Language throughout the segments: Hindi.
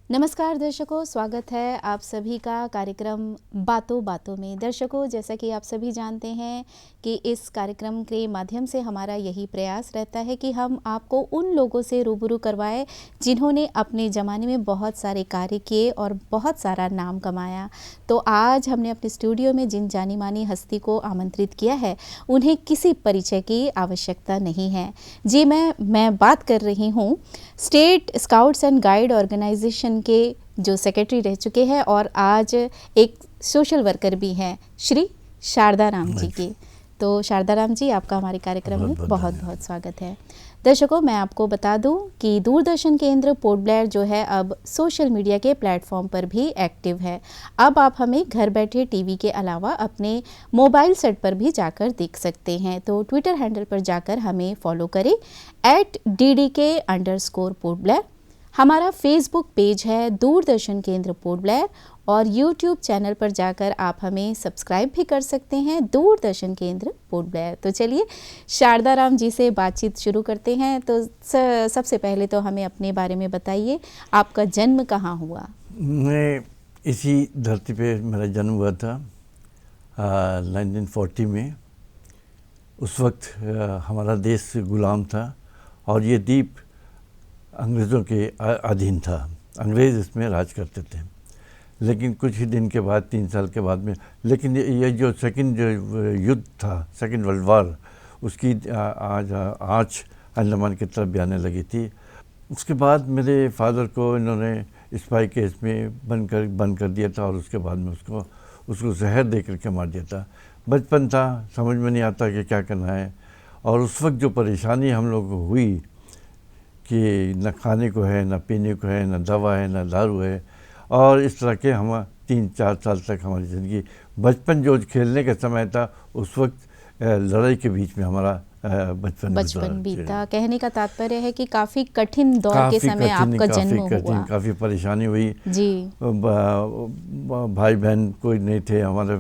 नमस्कार दर्शकों, स्वागत है आप सभी का कार्यक्रम बातों बातों में। दर्शकों, जैसा कि आप सभी जानते हैं कि इस कार्यक्रम के माध्यम से हमारा यही प्रयास रहता है कि हम आपको उन लोगों से रूबरू करवाएं जिन्होंने अपने ज़माने में बहुत सारे कार्य किए और बहुत सारा नाम कमाया। तो आज हमने अपने स्टूडियो में जिन जानी मानी हस्ती को आमंत्रित किया है, उन्हें किसी परिचय की आवश्यकता नहीं है। जी, मैं बात कर रही हूँ state scouts and guide organisation के जो सेक्रेटरी रह चुके हैं और आज एक सोशल वर्कर भी हैं, श्री शारदा राम जी की। तो शारदा राम जी, आपका हमारे कार्यक्रम में बहुत बहुत स्वागत है। दर्शकों, मैं आपको बता दूं कि दूरदर्शन केंद्र पोर्ट ब्लेयर जो है अब सोशल मीडिया के प्लेटफॉर्म पर भी एक्टिव है। अब आप हमें घर बैठे टीवी के अलावा अपने मोबाइल सेट पर भी जाकर देख सकते हैं। तो ट्विटर हैंडल पर जाकर हमें फॉलो करें @DDK_पोर्ट ब्लेयर। हमारा फेसबुक पेज है दूरदर्शन केंद्र पोर्ट ब्लेयर और यूट्यूब चैनल पर जाकर आप हमें सब्सक्राइब भी कर सकते हैं, दूरदर्शन केंद्र पोर्ट ब्लेयर। तो चलिए शारदा राम जी से बातचीत शुरू करते हैं। तो सबसे पहले तो हमें अपने बारे में बताइए, आपका जन्म कहाँ हुआ? मैं इसी धरती पे मेरा जन्म हुआ था 1940 में। उस वक्त हमारा देश गुलाम था और ये द्वीप अंग्रेज़ों के अधीन था। अंग्रेज़ इसमें राज करते थे। लेकिन कुछ ही दिन के बाद, 3 साल के बाद में, लेकिन ये जो सेकंड युद्ध था, सेकंड वर्ल्ड वार, उसकी आज आँच अंडमान की तरफ भी आने लगी थी। उसके बाद मेरे फादर को इन्होंने स्पाई केस में बंद कर दिया था और उसके बाद में उसको जहर दे करके मार दिया था। बचपन था, समझ में नहीं आता कि क्या करना है। और उस वक्त जो परेशानी हम लोग को हुई कि न खाने को है, न पीने को है, न दवा है, न दारू है, और इस तरह के हम 3-4 साल तक हमारी ज़िंदगी, बचपन जो खेलने का समय था, उस वक्त लड़ाई के बीच में हमारा बचपन बीता। कहने का तात्पर्य है कि काफ़ी कठिन दौर के समय आपका जन्म हुआ। काफ़ी परेशानी हुई जी। भाई बहन कोई नहीं थे हमारे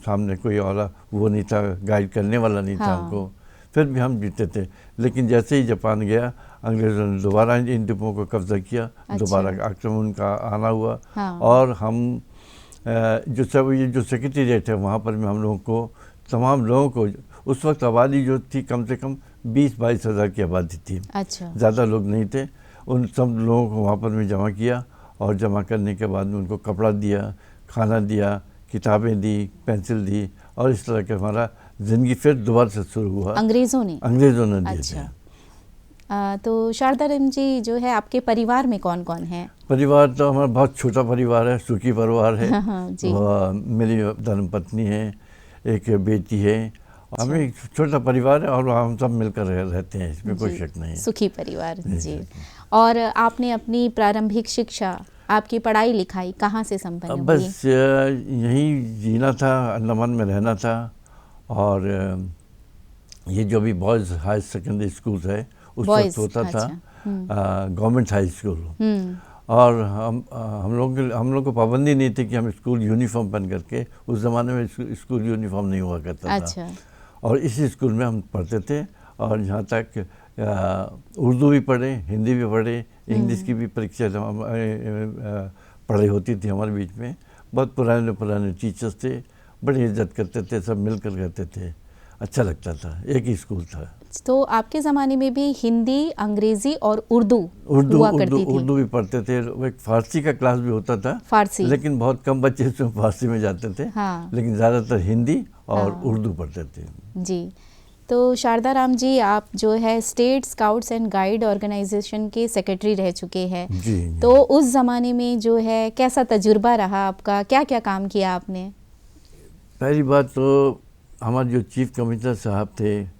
सामने, कोई और वो नहीं था, गाइड करने वाला नहीं था हमको। फिर भी हम जीते थे। लेकिन जैसे ही जापान गया, अंग्रेज़ों ने दोबारा इन द्वीपों को कब्जा किया। दोबारा आक्रमण का आना हुआ। और हम जो सेक्रेटेरिएट है वहाँ पर में हम लोगों को, तमाम लोगों को, उस वक्त आबादी जो थी कम से कम 20-22 हज़ार की आबादी थी। अच्छा। ज़्यादा लोग नहीं थे। उन सब लोगों को वहाँ पर में जमा किया और जमा करने के बाद में उनको कपड़ा दिया, खाना दिया, किताबें दी, पेंसिल दी, और इस तरह के हमारा ज़िंदगी फिर दोबारा से शुरू हुआ। अंग्रेज़ों ने दिए थे। अच्छा। तो शारदा राम जी जो है, आपके परिवार में कौन कौन है? परिवार तो हमारा बहुत छोटा परिवार है, सुखी परिवार है। जी। मेरी धर्मपत्नी है, एक बेटी है। हमें एक छोटा परिवार है और हम सब मिलकर रहते हैं, इसमें कोई शक नहीं है। सुखी परिवार। जी। और आपने अपनी प्रारंभिक शिक्षा, आपकी पढ़ाई लिखाई कहाँ से संपन्न हुई? बस यहीं जीना था, अंडमान में रहना था। और ये जो भी बॉयज़ हाई सेकेंडरी स्कूल है, उस वक्त होता था गवर्नमेंट हाई स्कूल। और हम लोग को पाबंदी नहीं थी कि हम स्कूल यूनिफॉर्म पहन करके, उस ज़माने में स्कूल यूनिफॉर्म नहीं हुआ करता था। और इसी स्कूल में हम पढ़ते थे। और यहाँ तक उर्दू भी पढ़े, हिंदी भी पढ़े, इंग्लिश की भी परीक्षा पढ़ाई होती थी हमारे बीच में। बहुत पुराने टीचर्स थे, बड़ी इज्जत करते थे, सब मिलकर रहते थे, अच्छा लगता था। एक ही स्कूल था। तो आपके ज़माने में भी हिंदी, अंग्रेज़ी और उर्दू हुआ करती थी? उर्दू भी पढ़ते थे। एक फारसी का क्लास भी होता था, फारसी, लेकिन बहुत कम बच्चे उसमें फारसी में जाते थे। लेकिन ज़्यादातर हिंदी और उर्दू पढ़ते थे। जी। तो शारदा राम जी, आप जो है state scouts and guide organisation के सेक्रेटरी रह चुके हैं। जी। तो उस ज़माने में जो है कैसा तजुर्बा रहा आपका, क्या क्या काम किया आपने? पहली बात तो हमारे जो चीफ कमिश्नर साहब थे,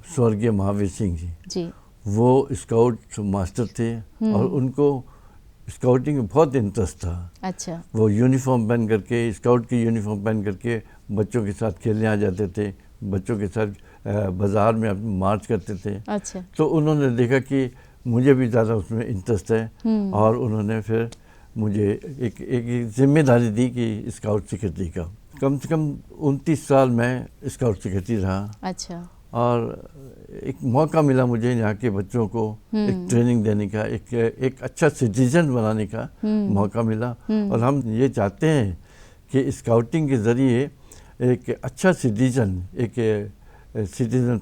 स्वर्गीय महावीर सिंह जी, वो स्काउट मास्टर थे और उनको स्काउटिंग में बहुत इंटरेस्ट था। अच्छा। वो यूनिफॉर्म पहन करके, स्काउट की यूनिफॉर्म पहन करके बच्चों के साथ खेलने आ जाते थे, बच्चों के साथ बाज़ार में मार्च करते थे। अच्छा। तो उन्होंने देखा कि मुझे भी ज़्यादा उसमें इंटरेस्ट है और उन्होंने फिर मुझे एक जिम्मेदारी दी कि स्काउट सेक्रेटरी का। कम से कम 29 साल मैं स्काउट सेक्रेटरी रहा। अच्छा। और एक मौका मिला मुझे यहाँ के बच्चों को एक ट्रेनिंग देने का, एक अच्छा सिटीजन बनाने का मौका मिला। और हम ये चाहते हैं कि स्काउटिंग के ज़रिए एक अच्छा सिटीजन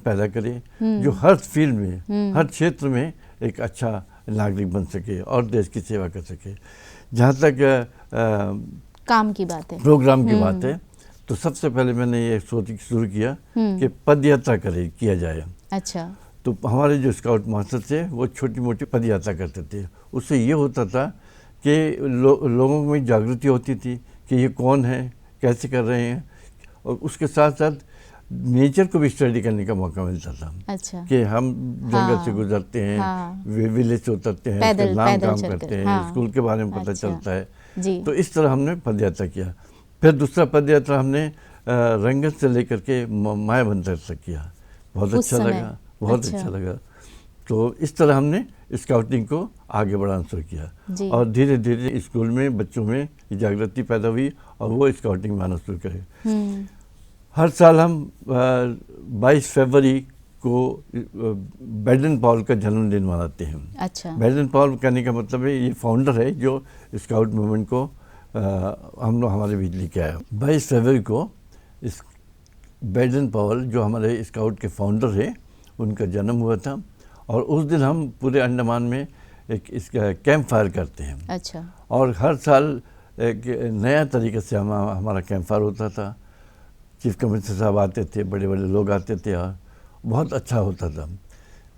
पैदा करे जो हर फील्ड में, हर क्षेत्र में एक अच्छा नागरिक बन सके और देश की सेवा कर सके। जहाँ तक काम की बात है, प्रोग्राम की बात है, तो सबसे पहले मैंने ये सोच शुरू किया कि पद यात्रा किया जाए। अच्छा। तो हमारे जो स्काउट मास्टर थे वो छोटी मोटी पद यात्रा करते थे। उससे ये होता था कि लोगों में जागृति होती थी कि ये कौन है, कैसे कर रहे हैं, और उसके साथ साथ नेचर को भी स्टडी करने का मौका मिलता था। अच्छा। कि हम जंगल से गुजरते हैं, विलेज से उतरते हैं, नाम काम करते हैं, स्कूल के बारे में पता चलता है जी। तो इस तरह हमने पद यात्रा किया। फिर दूसरा पद यात्रा हमने रंगत से लेकर के मायाबंदर तक किया। बहुत अच्छा लगा, बहुत अच्छा लगा। तो इस तरह हमने स्काउटिंग को आगे बढ़ाना शुरू किया और धीरे धीरे स्कूल में बच्चों में जागृति पैदा हुई और वो स्काउटिंग में आना शुरू करे। हर साल हम 22 फरवरी को बेडन पॉल का जन्मदिन मनाते हैं। अच्छा। बेडन पॉल कहने का मतलब है ये फाउंडर है जो स्काउट मूवमेंट को हम लोग हमारे बीच लेके आया। 22 फरवरी को इस बेडन पॉल जो हमारे स्काउट के फाउंडर है उनका जन्म हुआ था और उस दिन हम पूरे अंडमान में एक इसका कैंप फायर करते हैं। अच्छा। और हर साल एक नया तरीके से हमारा कैंप फायर होता था। चीफ कमिश्नर साहब आते थे, बड़े बड़े लोग आते थे और बहुत अच्छा होता था।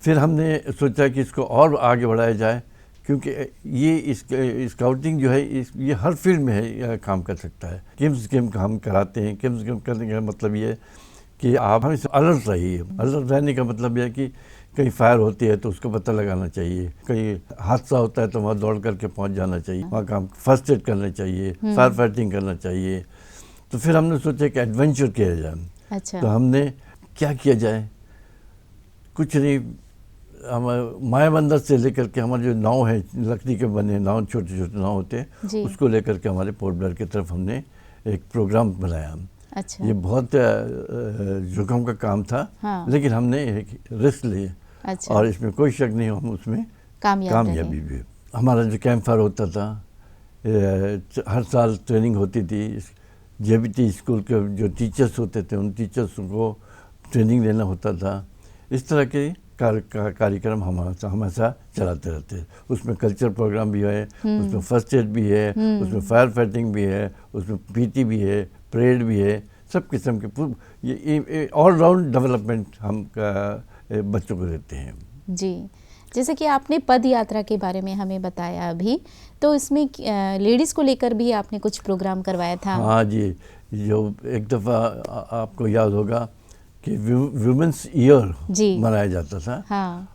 फिर हमने सोचा कि इसको और आगे बढ़ाया जाए क्योंकि ये स्काउटिंग जो है ये हर फील्ड में है, काम कर सकता है। किम्स गेम हम कराते हैं। किम्स गेम करने का मतलब ये है कि आप हमेशा अलर्ट रहिए। अलर्ट रहने का मतलब यह है कि कहीं फायर होती है तो उसको पता लगाना चाहिए, कहीं हादसा होता है तो वहाँ दौड़ करके पहुँच जाना चाहिए, वहाँ काम फर्स्ट एड करना चाहिए, फायर फाइटिंग करना चाहिए। तो फिर हमने सोचा कि एडवेंचर किया जाए। अच्छा। तो हमने क्या किया जाए, कुछ नहीं, हम मायाबंदर से लेकर के हमारे जो नाव है, लकड़ी के बने नाव, छोटे छोटे नाव होते हैं, उसको लेकर के हमारे पोर्ट ब्लेयर की तरफ हमने एक प्रोग्राम बनाया। अच्छा। ये बहुत जोखिम का काम था। हाँ। लेकिन हमने एक रिस्क लिए। अच्छा। और इसमें कोई शक नहीं, हम उसमें कामयाबी भी। हमारा जो कैंप फायर होता था, हर साल ट्रेनिंग होती थी। JBT स्कूल के जो टीचर्स होते थे उन टीचर्स को ट्रेनिंग देना होता था। इस तरह के कार्यक्रम हमेशा चलाते रहते हैं। उसमें कल्चर प्रोग्राम भी है, उसमें फर्स्ट एड भी है, उसमें फायर फाइटिंग भी है, उसमें PT भी है, परेड भी है, सब किस्म के ये ऑलराउंड डेवलपमेंट हम बच्चों को देते हैं। जी। जैसे कि आपने पद यात्रा के बारे में हमें बताया अभी, तो इसमें लेडीज़ को लेकर भी आपने कुछ प्रोग्राम करवाया था। हाँ जी, जो एक दफ़ा आपको याद होगा कि वुमेन्स ईयर मनाया जाता था। हाँ।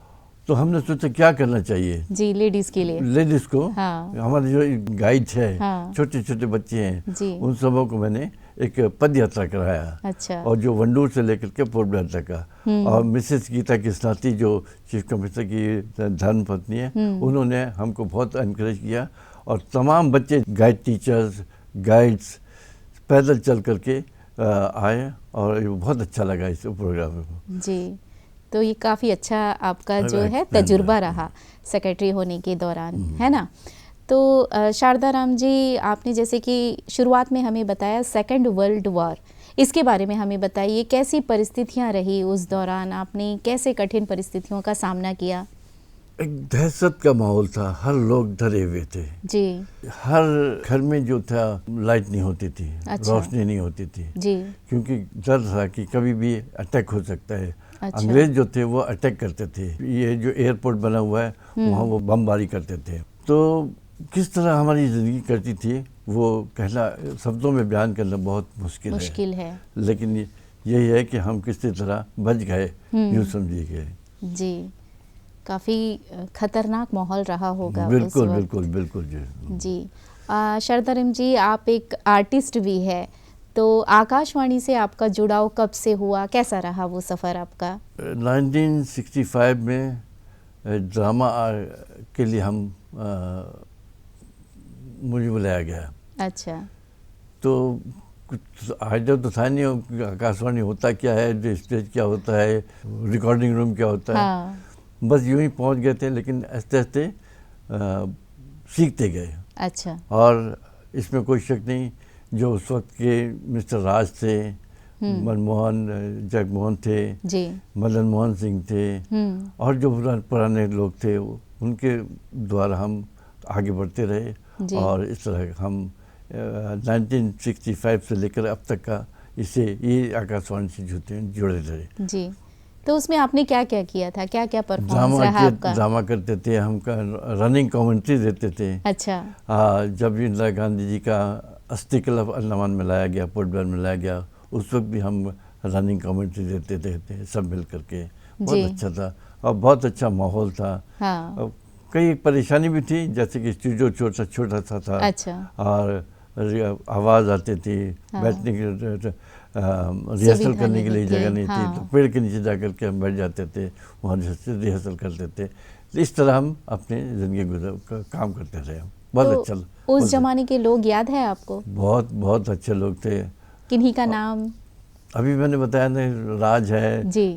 तो हमने सोचा क्या करना चाहिए जी लेडीज़ के लिए, लेडीज़ को। हाँ। हमारे जो गाइड है, हाँ। छोटे छोटे बच्चे हैं, उन सबों को मैंने एक पद यात्रा कराया। अच्छा। और जो वंडूर से लेकर के पोर्ट ब्लेयर तक का। और मिसेस गीता कृष्णाती जो चीफ कमिश्नर की धर्म पत्नी है, उन्होंने हमको बहुत एनकरेज किया और तमाम बच्चे गाइड टीचर्स, गाइड्स पैदल चल करके आए और बहुत अच्छा लगा इस प्रोग्राम में। जी, तो ये काफ़ी अच्छा आपका जो है तजुर्बा रहा सेक्रेटरी होने के दौरान, है ना। तो शारदा राम जी, आपने जैसे कि शुरुआत में हमें बताया सेकंड वर्ल्ड वॉर, इसके बारे में हमें बताइए कैसी परिस्थितियां रही उस दौरान, आपने कैसे कठिन परिस्थितियों का सामना किया। एक दहशत का माहौल था, हर लोग डरे हुए थे जी। हर घर में जो था लाइट नहीं होती थी। अच्छा। रोशनी नहीं होती थी जी। क्योंकि डर था कि कभी भी अटैक हो सकता है। अच्छा। अंग्रेज जो थे वो अटैक करते थे। ये जो एयरपोर्ट बना हुआ है वहाँ वो बमबारी करते थे। तो किस तरह हमारी ज़िंदगी करती थी वो कहना, शब्दों में बयान करना बहुत मुश्किल है। लेकिन यही है कि हम किस तरह बच गए, यूँ समझिए जी। काफ़ी खतरनाक माहौल रहा होगा। बिल्कुल बिल्कुल बिल्कुल जी। शारदा राम जी, आप एक आर्टिस्ट भी है, तो आकाशवाणी से आपका जुड़ाव कब से हुआ, कैसा रहा वो सफ़र आपका? 1965 में ड्रामा के लिए मुझे बुलाया गया। अच्छा। तो कुछ आइडिया तो था नहीं कि आकाशवाणी होता क्या है, स्टेज क्या होता है, रिकॉर्डिंग रूम क्या होता है। हाँ। बस यूं ही पहुंच गए थे, लेकिन आस्ते आस्ते सीखते गए। अच्छा। और इसमें कोई शक नहीं, जो उस वक्त के मिस्टर राज थे, मनमोहन जगमोहन थे जी। मदन मोहन सिंह थे, और जो पुराने लोग थे उनके द्वारा हम आगे बढ़ते रहे। जी। और इस तरह हम 1965 से लेकर अब तक का इससे ये आकाशवाणी से जुड़े रहे। जी। तो उसमें आपने क्या क्या किया था, क्या क्या परफॉर्मेंस रहा आपका? ड्रामा करते थे हम, रनिंग कमेंट्री देते थे। अच्छा। जब इंदिरा गांधी जी का अस्थि कलश अंडमान में लाया गया, पोर्ट ब्लेयर में लाया गया, उस वक्त भी हम रनिंग कमेंट्री देते थे सब मिल करके। बहुत अच्छा था और बहुत अच्छा माहौल था। हाँ। कई परेशानी भी थी, जैसे कि स्टूडियो छोटा सा था। अच्छा। और आवाज़ आती थी, बैठने की रिहर्सल करने के लिए जगह नहीं थी, तो पेड़ के नीचे जा कर के हम बैठ जाते थे, वहाँ रिहर्सल करते थे। इस तरह हम अपने ज़िंदगी काम करते रहे। बहुत अच्छा। उस जमाने के लोग याद है आपको? बहुत बहुत अच्छे लोग थे। किन्हीं का नाम? अभी मैंने बताया ना, राज है जी,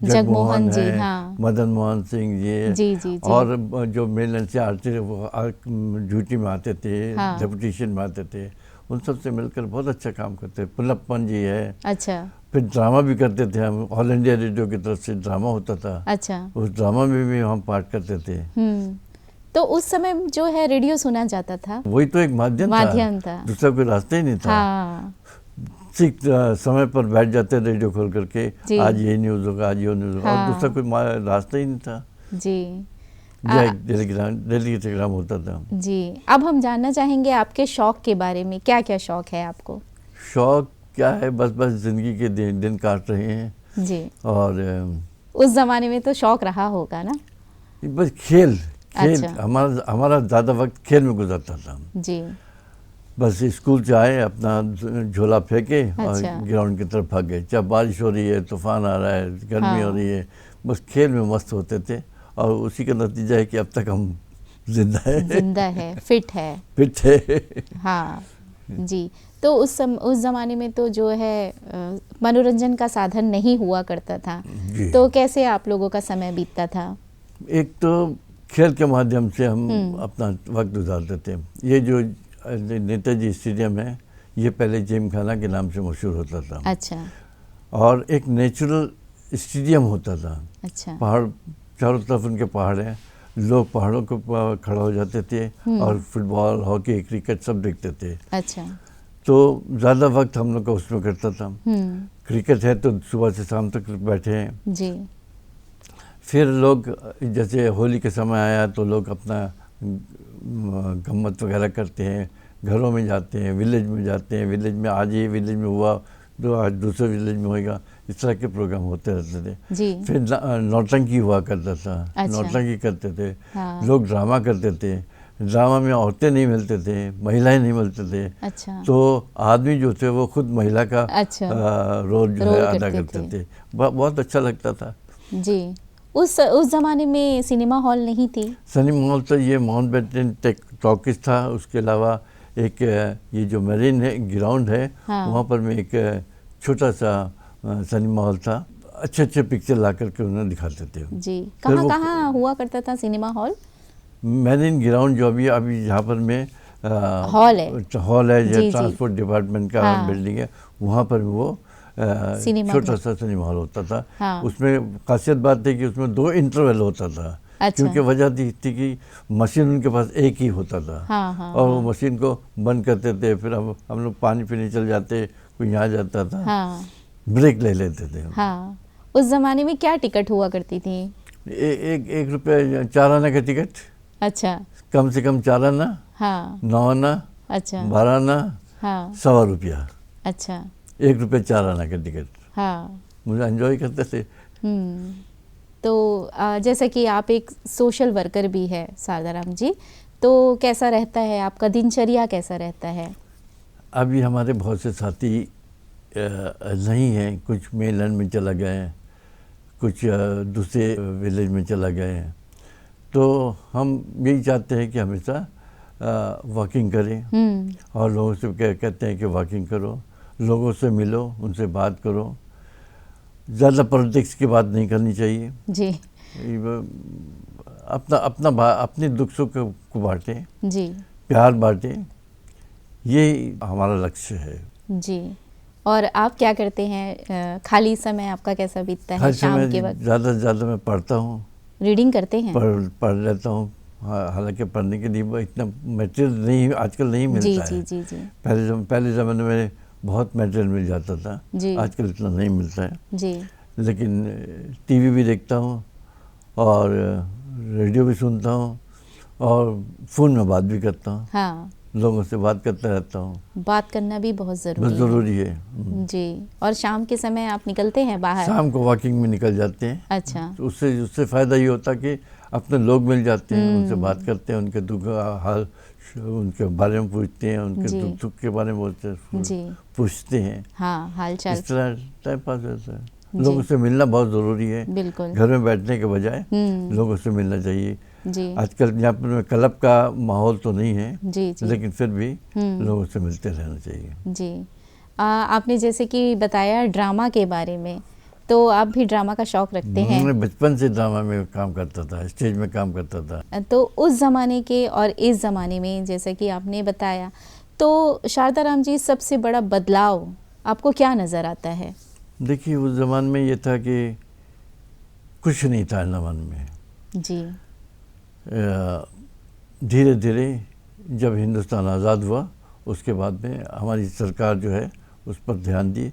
जगमोहन जी, हाँ, मदन मोहन सिंह जी, जी, जी। और जो मेलन से आते वो ड्यूटी में आते थे, डेपुटेशन में आते थे, उन सब से मिलकर बहुत अच्छा काम करते। पुलप्पन जी है। अच्छा। फिर ड्रामा भी करते थे हम, ऑल इंडिया रेडियो की तरफ से ड्रामा होता था। अच्छा। उस ड्रामा में भी हम पार्ट करते थे। तो उस समय जो है रेडियो सुना जाता था, वही तो एक माध्यम था, दूसरा कोई रास्ता ही नहीं था। हाँ। ठीक समय पर बैठ जाते रेडियो खोल करके, आज ये न्यूज़ होगा, आज ये न्यूज़ होगा, और दूसरा कोई रास्ता ही नहीं था जी। डेली टेलीग्राम होता था जी। अब हम जानना चाहेंगे आपके शौक के बारे में, क्या क्या शौक है आपको? शौक क्या है, बस ज़िंदगी के दिन काट रहे हैं जी। और उस ज़माने में तो शौक रहा होगा ना? बस खेल। अच्छा। हमारा ज़्यादा वक्त खेल में गुजरता था जी। बस स्कूल से आए, अपना झोला फेंके और अच्छा। ग्राउंड की तरफ भाग गए। चाहे बारिश हो रही है, तूफान आ रहा है, गर्मी हो रही है, बस खेल में मस्त होते थे। और उसी का नतीजा है कि अब तक हम जिंदा है, फिट है। हाँ जी। तो उस ज़माने में तो जो है मनोरंजन का साधन नहीं हुआ करता था, तो कैसे आप लोगों का समय बीतता था? एक तो खेल के माध्यम से हम अपना वक्त गुजारते थे। ये जो नेताजी स्टेडियम है, ये पहले जिम खाना के नाम से मशहूर होता था। अच्छा। और एक नेचुरल स्टेडियम होता था। अच्छा। पहाड़, चारों तरफ उनके पहाड़ हैं, लोग पहाड़ों के ऊपर खड़ा हो जाते थे और फुटबॉल, हॉकी, क्रिकेट सब देखते थे। अच्छा। तो ज़्यादा वक्त हम लोग का उसमें करता था। क्रिकेट है तो सुबह से शाम तक बैठे हैं जी। फिर लोग जैसे होली के समय आया तो लोग अपना गम्मत वगैरह करते हैं, घरों में जाते हैं, विलेज में जाते हैं, विलेज में आज ये विलेज में हुआ तो आज दूसरे विलेज में होएगा, इस तरह के प्रोग्राम होते रहते थे जी। फिर नौटंकी हुआ करता था। अच्छा। नौटंकी करते थे। हाँ। लोग ड्रामा करते थे, ड्रामा में औरतें नहीं मिलते थे, महिलाएं नहीं मिलते थे। अच्छा। तो आदमी जो थे वो खुद महिला का अच्छा। रोल जो है अदा करते थे। बहुत अच्छा लगता था जी। उस ज़माने में सिनेमा हॉल नहीं थी? सिनेमा हॉल तो ये माउंटबेटन टॉकीज था, उसके अलावा एक ये जो मरीन है ग्राउंड है, हाँ। वहाँ पर में एक छोटा सा सिनेमा हॉल था। अच्छे पिक्चर ला करके उन्हें दिखाते थे जी। कहाँ हुआ करता था सिनेमा हॉल? मरीन ग्राउंड जो अभी जहाँ पर में हॉल है जो ट्रांसपोर्ट डिपार्टमेंट का बिल्डिंग है, वहाँ पर वो छोटा सा सिनेमा हॉल होता था। हाँ। उसमें खासियत बात थी कि उसमें 2 इंटरवल होता था। अच्छा। क्योंकि वजह थी कि मशीन उनके पास एक ही होता था। हाँ, और वो मशीन को बंद करते थे, फिर हम लोग पानी पीने चल जाते, कोई यहाँ जाता था। हाँ। ब्रेक ले लेते थे। हाँ। उस जमाने में क्या टिकट हुआ करती थी? एक रुपये 4 आना का टिकट। अच्छा। कम से कम 4 आना। हाँ। 9 आना। अच्छा। 12 आना। हाँ। 1.25 रुपया। अच्छा। 1 रुपये 4 आना का टिकट। हाँ। मुझे एंजॉय करते थे। तो जैसे कि आप एक सोशल वर्कर भी है शारदाराम जी, तो कैसा रहता है आपका दिनचर्या, कैसा रहता है? अभी हमारे बहुत से साथी नहीं हैं, कुछ मेलैंड में चला गए हैं, कुछ दूसरे विलेज में चला गए हैं। तो हम यही चाहते हैं कि हमेशा वॉकिंग करें और लोगों से कहते हैं कि वॉकिंग करो, लोगों से मिलो, उनसे बात करो, ज़्यादा पॉलिटिक्स की बात नहीं करनी चाहिए जी। अपने दुख सुख को बांटें जी। प्यार बांटें, ये हमारा लक्ष्य है जी। और आप क्या करते हैं, खाली समय आपका कैसा बीतता है शाम के वक्त? ज़्यादा से ज़्यादा मैं पढ़ता हूँ। रीडिंग करते हैं? पढ़ लेता हूँ। हालांकि पढ़ने के लिए इतना मटेरियल नहीं आजकल नहीं मिलता है। जी। पहले ज़माने में बहुत मटेरियल मिल जाता था, आजकल इतना नहीं मिलता है जी। लेकिन टीवी भी देखता हूँ और रेडियो भी सुनता हूँ और फ़ोन में बात भी करता हूँ। हाँ, लोगों से बात करता रहता हूँ। बात करना भी बहुत ज़रूरी है। जी। और शाम के समय आप निकलते हैं बाहर? शाम को वॉकिंग में निकल जाते हैं। अच्छा। तो उससे फ़ायदा ये होता कि अपने लोग मिल जाते हैं, उनसे बात करते हैं, उनके दुख हाल उनके बारे में पूछते हैं, उनके दुख सुख के बारे में बोलते हैं, पूछते हैं। हाँ, हाल चाल। इस तरह टाइम पास होता है। लोगों से मिलना बहुत ज़रूरी है। बिल्कुल। घर में बैठने के बजाय लोगों से मिलना चाहिए। जी। आजकल यहाँ पर क्लब का माहौल तो नहीं है, जी। लेकिन फिर भी लोगों से मिलते रहना चाहिए। जी। आपने जैसे कि बताया ड्रामा के बारे में, तो आप भी ड्रामा का शौक़ रखते हैं? मैं बचपन से ड्रामा में काम करता था, स्टेज में काम करता था। तो उस ज़माने के और इस ज़माने में जैसे कि आपने बताया, तो शारदाराम जी सबसे बड़ा बदलाव आपको क्या नज़र आता है? देखिए, उस ज़माने में ये था कि कुछ नहीं था ज़माने में। जी। धीरे धीरे जब हिंदुस्तान आज़ाद हुआ, उसके बाद में हमारी सरकार जो है उस पर ध्यान दी।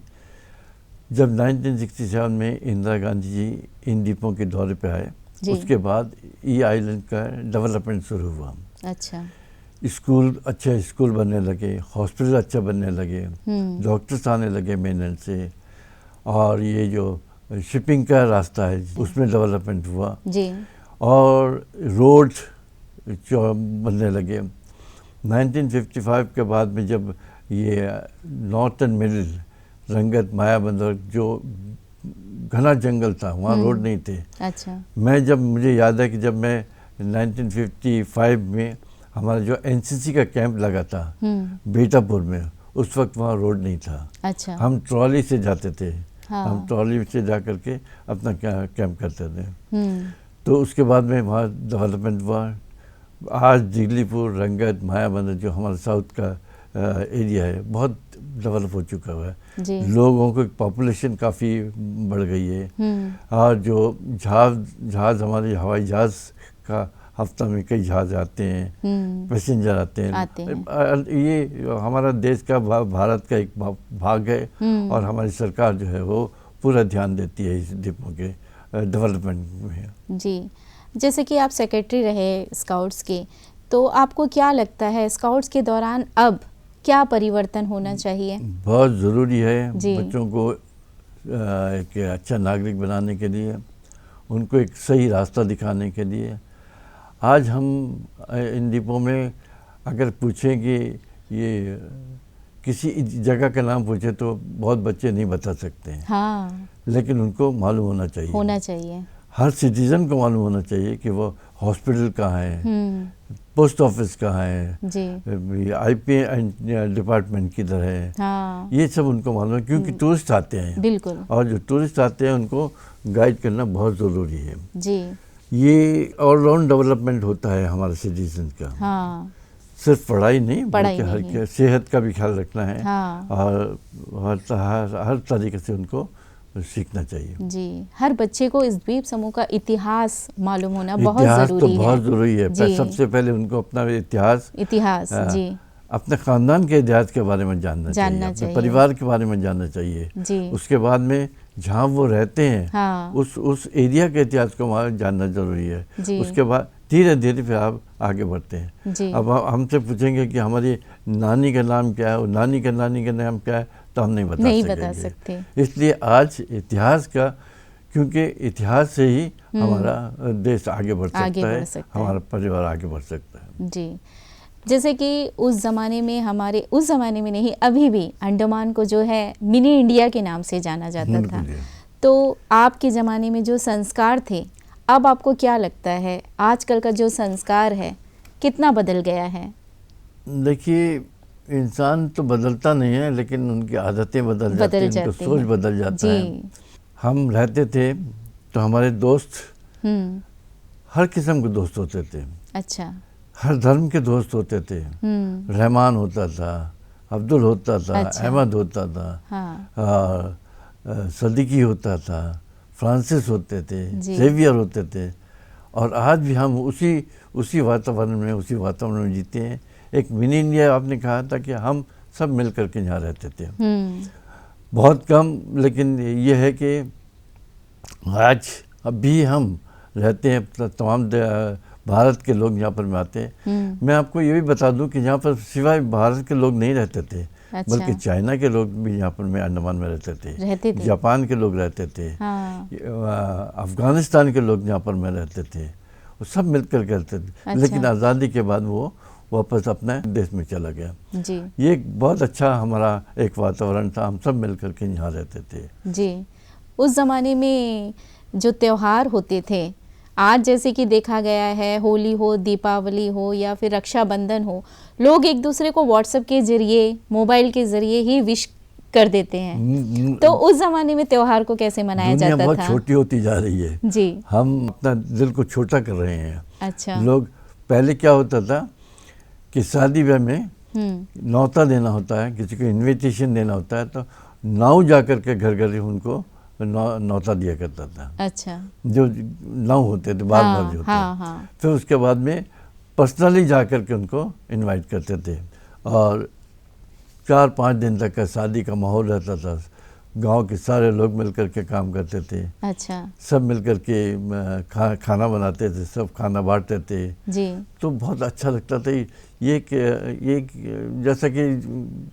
जब 1967 में इंदिरा गांधी जी इन द्वीपों के दौरे पे आए, उसके बाद ई आइलैंड का डेवलपमेंट शुरू हुआ। अच्छा। स्कूल अच्छे स्कूल बनने लगे, हॉस्पिटल अच्छा बनने लगे, डॉक्टर्स आने लगे मेनलैंड से, और ये जो शिपिंग का रास्ता है उसमें डेवलपमेंट हुआ जी। और रोड बनने लगे। 1955 के बाद में जब ये नॉर्थ एंड मिडिल रंगत मायाबंदर जो घना जंगल था, वहाँ रोड नहीं थे। अच्छा। मुझे याद है कि जब मैं 1955 में हमारा जो एनसीसी का कैंप लगा था बेटापुर में, उस वक्त वहाँ रोड नहीं था। अच्छा। हम ट्रॉली से जाते थे। हाँ। हम ट्रॉली से जा करके अपना कैंप करते थे। तो उसके बाद में वहाँ डेवलपमेंट हुआ। आज दिगलीपुर, रंगत, मायाबंदर जो हमारा साउथ का एरिया है, बहुत डेवलप हो चुका हुआ है। लोगों की पॉपुलेशन काफ़ी बढ़ गई है। और जो जहाज़ हमारे हवाई जहाज़ का हफ्ता में कई जहाज़ आते हैं, पैसेंजर आते हैं। ये हमारा देश का भारत का एक भाग है और हमारी सरकार जो है वो पूरा ध्यान देती है इस द्वीपों के डेवलपमेंट में। जी। जैसे कि आप सेक्रेटरी रहे स्काउट्स के, तो आपको क्या लगता है स्काउट्स के दौरान अब क्या परिवर्तन होना चाहिए? बहुत ज़रूरी है बच्चों को एक अच्छा नागरिक बनाने के लिए, उनको एक सही रास्ता दिखाने के लिए। आज हम इन द्वीपों में अगर पूछें कि ये किसी जगह का नाम पूछे तो बहुत बच्चे नहीं बता सकते हैं। हाँ। लेकिन उनको मालूम होना चाहिए। हर सिटीज़न को मालूम होना चाहिए कि वो हॉस्पिटल कहाँ है, पोस्ट ऑफिस कहाँ है, IP डिपार्टमेंट किधर है। हाँ। ये सब उनको मालूम है, क्योंकि टूरिस्ट आते हैं। बिल्कुल। और जो टूरिस्ट आते हैं उनको गाइड करना बहुत ज़रूरी है। जी। ये ऑलराउंड डेवलपमेंट होता है हमारे सिटीजन का। हाँ। सिर्फ पढ़ाई नहीं, हर सेहत का भी ख्याल रखना है। हाँ। और हर तरीके से उनको सीखना चाहिए। जी। हर बच्चे को इस द्वीप समूह का इतिहास मालूम होना बहुत ज़रूरी है। बहुत ज़रूरी है। सबसे पहले उनको अपना इतिहास जी, अपने ख़ानदान के इतिहास के बारे में जानना चाहिए। अपने परिवार के बारे में जानना चाहिए जी। उसके बाद में जहाँ वो रहते हैं, हाँ। उस एरिया के इतिहास को जानना ज़रूरी है। उसके बाद धीरे धीरे फिर आप आगे बढ़ते हैं। अब हमसे पूछेंगे कि हमारी नानी का नाम क्या है और नानी का नाम क्या है, तो हम नहीं बता सकते। इसलिए आज इतिहास का, क्योंकि इतिहास से ही हमारा देश आगे बढ़ सकता है, हमारा परिवार आगे बढ़ सकता है। जी। जैसे कि उस ज़माने में नहीं, अभी भी अंडमान को जो है मिनी इंडिया के नाम से जाना जाता था। तो आपके ज़माने में जो संस्कार थे, अब आपको क्या लगता है आजकल का जो संस्कार है कितना बदल गया है? देखिए, इंसान तो बदलता नहीं है, लेकिन उनकी आदतें बदल जाती हैं, उनकी सोच बदल जाता है। हम रहते थे तो हमारे दोस्त हर किस्म के दोस्त होते थे। अच्छा। हर धर्म के दोस्त होते थे। रहमान होता था, अब्दुल होता था, अच्छा। अहमद होता था, हाँ। सदीकी होता था, फ्रांसिस होते थे, जेवियर होते थे। और आज भी हम उसी वातावरण में जीते हैं। एक मिनी इंडिया आपने कहा था कि हम सब मिल करके यहाँ रहते थे। बहुत कम, लेकिन ये है कि आज अब भी हम रहते हैं। तमाम भारत के लोग यहाँ पर में आते हैं। मैं आपको ये भी बता दूं कि यहाँ पर सिवाय भारत के लोग नहीं रहते थे। अच्छा। बल्कि चाइना के लोग भी यहाँ पर में अंडमान में रहते थे। जापान के लोग रहते थे। हाँ। अफगानिस्तान के लोग यहाँ पर में रहते थे। वो सब मिलकर रहते थे। अच्छा। लेकिन आज़ादी के बाद वो वापस अपने देश में चला गया। जी। ये बहुत अच्छा हमारा एक वातावरण था। हम सब मिलकर के यहाँ रहते थे। जी। उस ज़माने में जो त्यौहार होते थे, आज जैसे कि देखा गया है, होली हो, दीपावली हो या फिर रक्षाबंधन हो, लोग एक दूसरे को व्हाट्सएप के जरिए, मोबाइल के जरिए ही विश कर देते हैं। तो उस जमाने में त्योहार को कैसे मनाया जाता था? दुनिया बहुत छोटी होती जा रही है जी। हम अपना दिल को छोटा कर रहे हैं। अच्छा। लोग पहले क्या होता था कि शादी ब्याह में न्योता देना होता है, किसी को इन्विटेशन देना होता है, तो नाव जा करके घर घर उनको न्योता दिया करता था। अच्छा। जो नाव होते थे, बार बार जो होते। हाँ। फिर उसके बाद में पर्सनली जा करके उनको इनवाइट करते थे और 4-5 दिन तक का शादी का माहौल रहता था। गांव के सारे लोग मिलकर के काम करते थे। अच्छा। सब मिलकर के खाना बनाते थे, सब खाना बांटते थे। जी। तो बहुत अच्छा लगता था। ये जैसा कि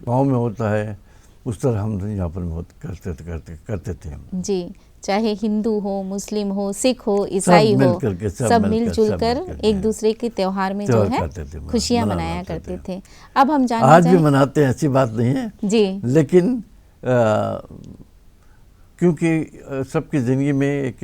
गांव में होता है उस तरह हम यहाँ पर करते थे। जी। चाहे हिंदू हो, मुस्लिम हो, सिख हो, ईसाई हो, सब मिलजुल कर एक दूसरे के त्योहार में जो है खुशियाँ मनाया करते थे। अब हम जानना आज भी मनाते हैं, ऐसी बात नहीं है जी। लेकिन क्योंकि सबकी ज़िंदगी में एक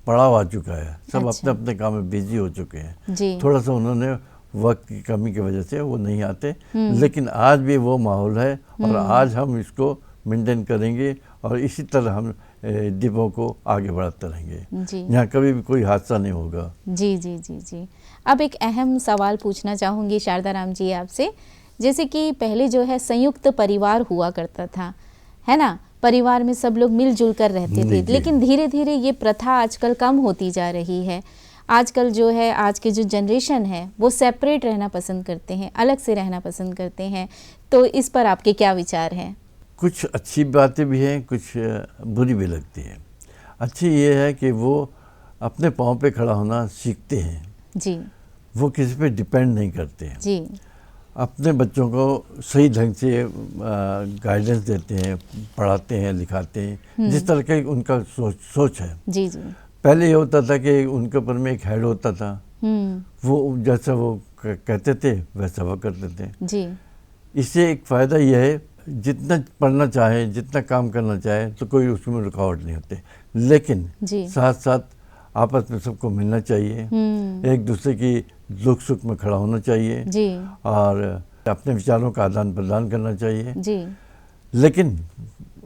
पड़ाव आ चुका है, सब अपने अपने काम में बिजी हो चुके हैं जी। थोड़ा सा उन्होंने वक्त की कमी की वजह से वो नहीं आते, लेकिन आज भी वो माहौल है और आज हम इसको मेंटेन करेंगे और इसी तरह हम दीपों को आगे बढ़ाते रहेंगे। यहाँ कभी भी कोई हादसा नहीं होगा। जी जी जी जी। अब एक अहम सवाल पूछना चाहूँगी शारदा राम जी आपसे। जैसे कि पहले जो है संयुक्त परिवार हुआ करता था, है ना, परिवार में सब लोग मिलजुल कर रहते थे, लेकिन धीरे धीरे ये प्रथा आजकल कम होती जा रही है। आजकल जो है, आज की जो जनरेशन है वो सेपरेट रहना पसंद करते हैं, अलग से रहना पसंद करते हैं। तो इस पर आपके क्या विचार हैं? कुछ अच्छी बातें भी हैं, कुछ बुरी भी लगती हैं। अच्छी ये है कि वो अपने पाँव पे खड़ा होना सीखते हैं जी। वो किसी पे डिपेंड नहीं करते हैं जी। अपने बच्चों को सही ढंग से गाइडेंस देते हैं, पढ़ाते हैं, लिखाते हैं, जिस तरह का उनका सोच है जी जी। पहले ये होता था कि उनके ऊपर में एक हेड होता था, वो जैसा वो कहते थे वैसा वो करते थे जी। इससे एक फ़ायदा यह है, जितना पढ़ना चाहे, जितना काम करना चाहे तो कोई उसमें रुकावट नहीं होते, लेकिन साथ साथ आपस में सबको मिलना चाहिए, एक दूसरे की दुख सुख में खड़ा होना चाहिए जी। और अपने विचारों का आदान प्रदान करना चाहिए जी। लेकिन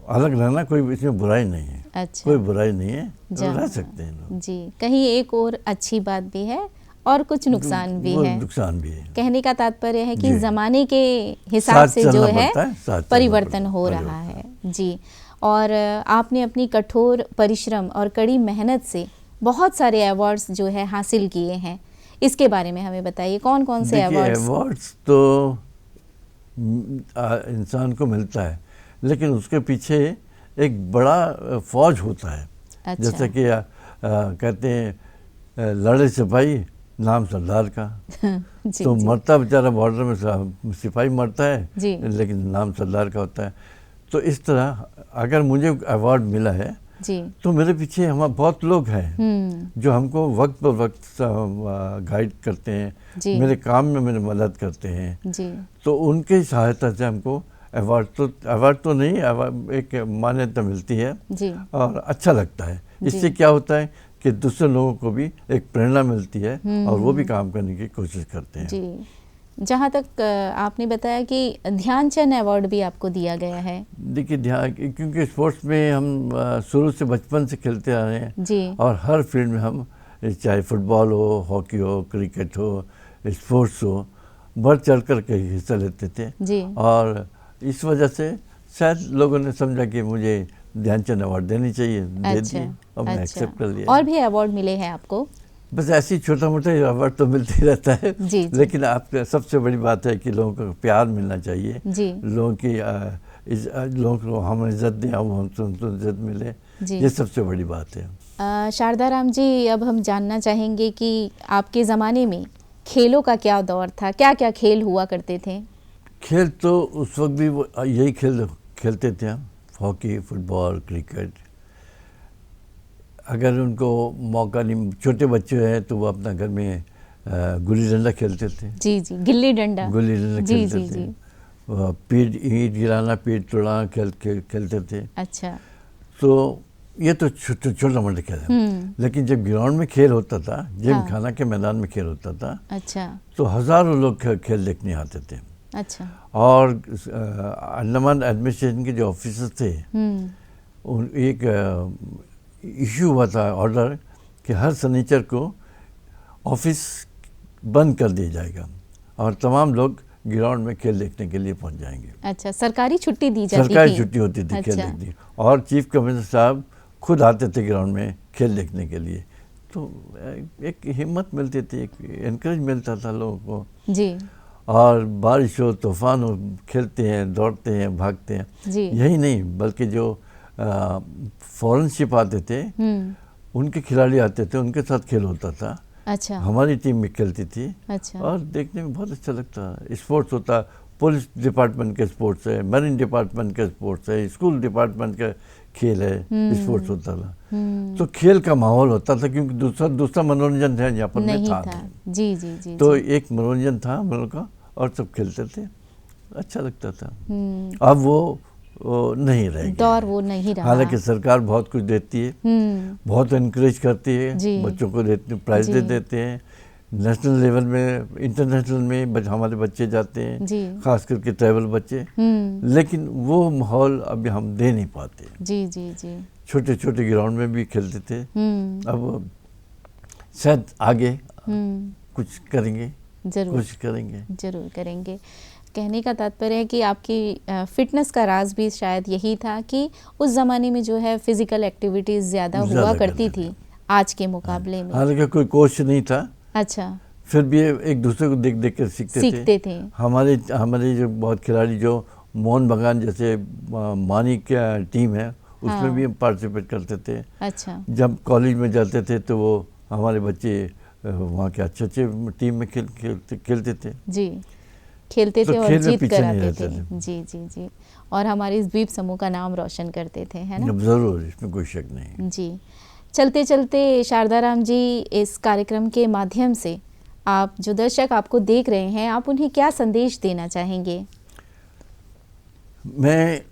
अलग रहना कोई इसमें बुराई नहीं है। अच्छा। कोई बुराई नहीं है, रह सकते हैं लोग जी। कहीं एक और अच्छी बात भी है और कुछ नुकसान भी है। नुकसान भी है। कहने का तात्पर्य है कि ज़माने के हिसाब से जो है परिवर्तन हो रहा है जी। और आपने अपनी कठोर परिश्रम और कड़ी मेहनत से बहुत सारे अवार्ड्स जो है हासिल किए हैं, इसके बारे में हमें बताइए, कौन कौन से अवार्ड्स? अवार्ड्स तो इंसान को मिलता है, लेकिन उसके पीछे एक बड़ा फौज होता है। अच्छा। जैसे कि कहते हैं लड़े सिपाही नाम सरदार का जी, तो जी। मरता बेचारा बॉर्डर में सिपाही मरता है जी। लेकिन नाम सरदार का होता है। तो इस तरह अगर मुझे अवार्ड मिला है जी। तो मेरे पीछे हम बहुत लोग हैं जो हमको वक्त पर वक्त गाइड करते हैं, मेरे काम में मेरी मदद करते हैं जी। तो उनकी सहायता से हमको अवार्ड तो नहीं, एक मान्यता मिलती है जी। और अच्छा लगता है। इससे क्या होता है कि दूसरे लोगों को भी एक प्रेरणा मिलती है और वो भी काम करने की कोशिश करते हैं जी। जहाँ तक आपने बताया कि ध्यानचंद अवार्ड भी आपको दिया गया है। देखिए ध्यान, क्योंकि स्पोर्ट्स में हम शुरू से बचपन से खेलते आ रहे हैं जी। और हर फील्ड में हम, चाहे फुटबॉल हो, हॉकी हो, क्रिकेट हो, स्पोर्ट्स हो, बढ़ चढ़ कर के हिस्सा लेते थे जी। और इस वजह से शायद लोगों ने समझा कि मुझे ध्यानचंद अवार्ड देनी चाहिए, दे दिए और मैं एक्सेप्ट कर लिया। और भी अवार्ड मिले हैं आपको? बस ऐसी छोटा मोटा अवार्ड तो मिलते ही रहता है। जी, जी। लेकिन आपका सबसे बड़ी बात है कि लोगों को प्यार मिलना चाहिए जी। लोगों की लोगों को हम इज्जत दें, हम उनको इज्जत मिले, ये सबसे बड़ी बात है। शारदाराम जी, अब हम जानना चाहेंगे कि आपके ज़माने में खेलों का क्या दौर था, क्या क्या खेल हुआ करते थे? खेल तो उस वक्त भी यही खेल खेलते थे हम, हॉकी, फुटबॉल, क्रिकेट। अगर उनको मौका नहीं, छोटे बच्चे हैं तो वो अपना घर में गुल्ली डंडा खेलते थे। जी जी, गिल्ली डंडा, गुल्ली डंडा खेलते थे। पीठ ईंट गिराना, पीठ तोड़ना खेलते थे। अच्छा। तो ये तो छोटा मोटा खेल है। लेकिन जब ग्राउंड में खेल होता था, जिम खाना के मैदान में खेल होता था, अच्छा, तो हजारों लोग खेल देखने आते थे। अच्छा। और अंडमान एडमिनिस्ट्रेशन के जो ऑफिसर थे, एक इश्यू हुआ था ऑर्डर कि हर शनिचर को ऑफिस बंद कर दिया जाएगा और तमाम लोग ग्राउंड में खेल देखने के लिए पहुंच जाएंगे। अच्छा, सरकारी छुट्टी दी जाती थी? सरकारी छुट्टी होती थी। अच्छा। खेल देखने, और चीफ कमिश्नर साहब खुद आते थे ग्राउंड में खेल देखने के लिए। तो एक हिम्मत मिलती थी, एक एनकरेज मिलता था लोगों को। जी। और बारिश हो, तूफान हो, खेलते हैं, दौड़ते हैं, भागते हैं। जी। यही नहीं, बल्कि जो फॉरेन शिप आते थे, उनके खिलाड़ी आते थे, उनके साथ खेल होता था। अच्छा। हमारी टीम में खेलती थी। अच्छा। और देखने में बहुत अच्छा लगता। स्पोर्ट्स होता, पुलिस डिपार्टमेंट के स्पोर्ट्स है, मरीन डिपार्टमेंट के स्पोर्ट्स है, स्कूल डिपार्टमेंट का खेल है, स्पोर्ट्स होता था। तो खेल का माहौल होता था, क्योंकि दूसरा मनोरंजन था यहाँ पर नहीं था। जी जी जी। तो एक मनोरंजन था हम लोग का और सब खेलते थे, अच्छा लगता था। अब वो नहीं रह गया, दौर वो नहीं रहा। हालांकि सरकार बहुत कुछ देती है, बहुत एनकरेज करती है, बच्चों को प्राइज दे देते हैं। नेशनल लेवल में, इंटरनेशनल में हमारे बच्चे जाते हैं, खास करके ट्राइबल बच्चे। लेकिन वो माहौल अभी हम दे नहीं पाते। जी जी जी। छोटे छोटे ग्राउंड में भी खेलते थे। अब शायद आगे कुछ करेंगे, कोशिश करेंगे, जरूर करेंगे। कहने का तात्पर्य है कि आपकी फिटनेस का राज भी शायद यही था कि उस ज़माने में जो है फिजिकल एक्टिविटीज़ ज़्यादा हुआ करती थी आज के मुकाबले में। हालांकि कोई कोच नहीं था। अच्छा। फिर भी एक दूसरे को देख देख कर सीखते थे। हमारे जो बहुत खिलाड़ी, जो मोहन बगान जैसे मानी का टीम है, उसमें भी हम पार्टिसिपेट करते थे। अच्छा। जब कॉलेज में जाते थे तो वो हमारे बच्चे वहाँ के अच्छे टीम में खेलते थे। जी, खेलते थे और जीत कर आते थे। जी जी जी। और हमारे इस द्वीप समूह का नाम रोशन करते थे, है ना? जरूर, इसमें कोई शक नहीं। जी। चलते चलते शारदाराम जी, इस कार्यक्रम के माध्यम से आप जो दर्शक आपको देख रहे हैं, आप उन्हें क्या संदेश देना चाहेंगे? मैं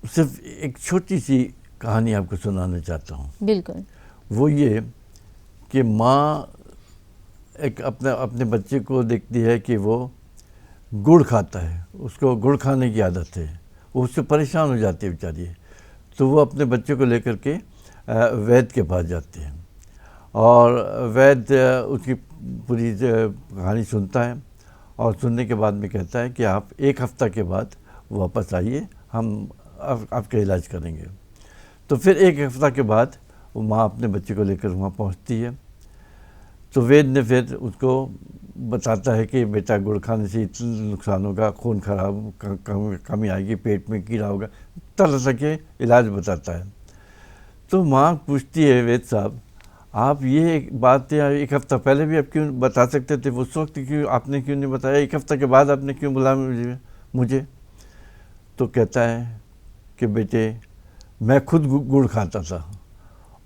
सिर्फ एक छोटी सी कहानी आपको सुनाना चाहता हूँ। बिल्कुल। वो ये कि माँ एक अपने बच्चे को देखती है कि वो गुड़ खाता है, उसको गुड़ खाने की आदत है, वो उससे परेशान हो जाती है बेचारी। तो वो अपने बच्चे को लेकर के वैद्य के पास जाते हैं और वैद्य उसकी पूरी कहानी सुनता है और सुनने के बाद में कहता है कि आप 1 हफ्ता के बाद वापस आइए, हम आपका इलाज करेंगे। तो फिर 1 हफ्ता के बाद वो माँ अपने बच्चे को लेकर वहाँ पहुँचती है। तो वैद्य ने फिर उसको बताता है कि बेटा गुड़ खाने से इतना नुकसान होगा, खून खराब, कमी आएगी, पेट में कीड़ा होगा, तरह के इलाज बताता है। तो माँ पूछती है, वैद्य साहब आप ये बात 1 हफ्ता पहले भी आप क्यों बता सकते थे, उस वक्त क्यों आपने क्यों नहीं बताया, 1 हफ्ता के बाद आपने क्यों बुलाया मुझे? तो कहता है कि बेटे मैं खुद गुड़ खाता था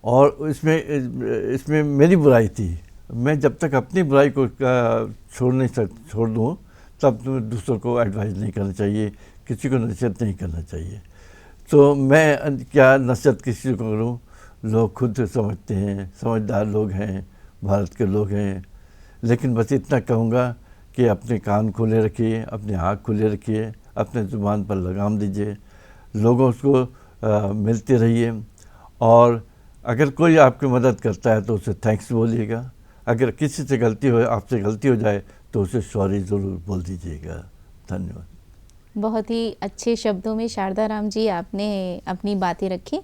और इसमें मेरी बुराई थी। मैं जब तक अपनी बुराई को छोड़ दूँ तब दूसरों को एडवाइस नहीं करना चाहिए, किसी को नसीहत नहीं करना चाहिए। तो मैं क्या नसीहत किसी को करूँ, लोग खुद समझते हैं, समझदार लोग हैं, भारत के लोग हैं। लेकिन बस इतना कहूँगा कि अपने कान खुले रखिए, अपने आँख खुले रखिए, अपने ज़ुबान पर लगाम दीजिए, लोगों को मिलते रहिए, और अगर कोई आपकी मदद करता है तो उसे थैंक्स बोलिएगा। अगर किसी से गलती हो, आपसे गलती हो जाए तो उसे सॉरी ज़रूर बोल दीजिएगा। धन्यवाद। बहुत ही अच्छे शब्दों में शारदा राम जी आपने अपनी बातें रखी।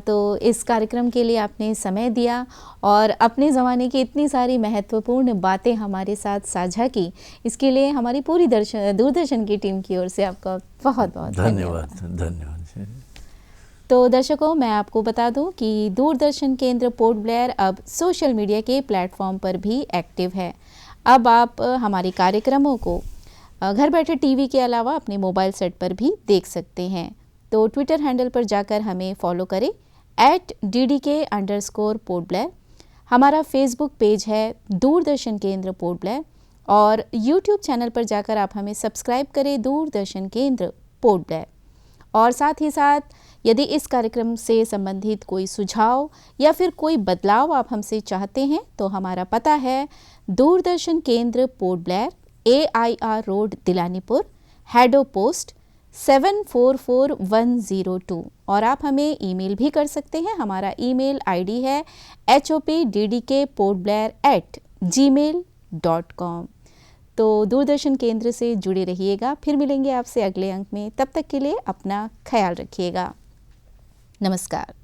तो इस कार्यक्रम के लिए आपने समय दिया और अपने ज़माने की इतनी सारी महत्वपूर्ण बातें हमारे साथ साझा की, इसके लिए हमारी पूरी दूरदर्शन की टीम की ओर से आपका बहुत बहुत धन्यवाद। धन्यवाद। तो दर्शकों, मैं आपको बता दूं कि दूरदर्शन केंद्र पोर्ट ब्लेयर अब सोशल मीडिया के प्लेटफॉर्म पर भी एक्टिव है। अब आप हमारे कार्यक्रमों को घर बैठे टीवी के अलावा अपने मोबाइल सेट पर भी देख सकते हैं। तो ट्विटर हैंडल पर जाकर हमें फॉलो करें @DDK_पोर्ट ब्लेयर। हमारा फेसबुक पेज है दूरदर्शन केंद्र पोर्ट ब्लेयर, और यूट्यूब चैनल पर जाकर आप हमें सब्सक्राइब करें दूरदर्शन केंद्र पोर्ट ब्लेयर। और साथ ही साथ यदि इस कार्यक्रम से संबंधित कोई सुझाव या फिर कोई बदलाव आप हमसे चाहते हैं तो हमारा पता है Doordarshan Kendra Port Blair, AIR road, Dilanipur, Haddo post 744102। और आप हमें ईमेल भी कर सकते हैं। हमारा ईमेल आईडी है hopddkportblair@gmail.com। तो दूरदर्शन केंद्र से जुड़े रहिएगा। फिर मिलेंगे आपसे अगले अंक में। तब तक के लिए अपना ख्याल रखिएगा। नमस्कार।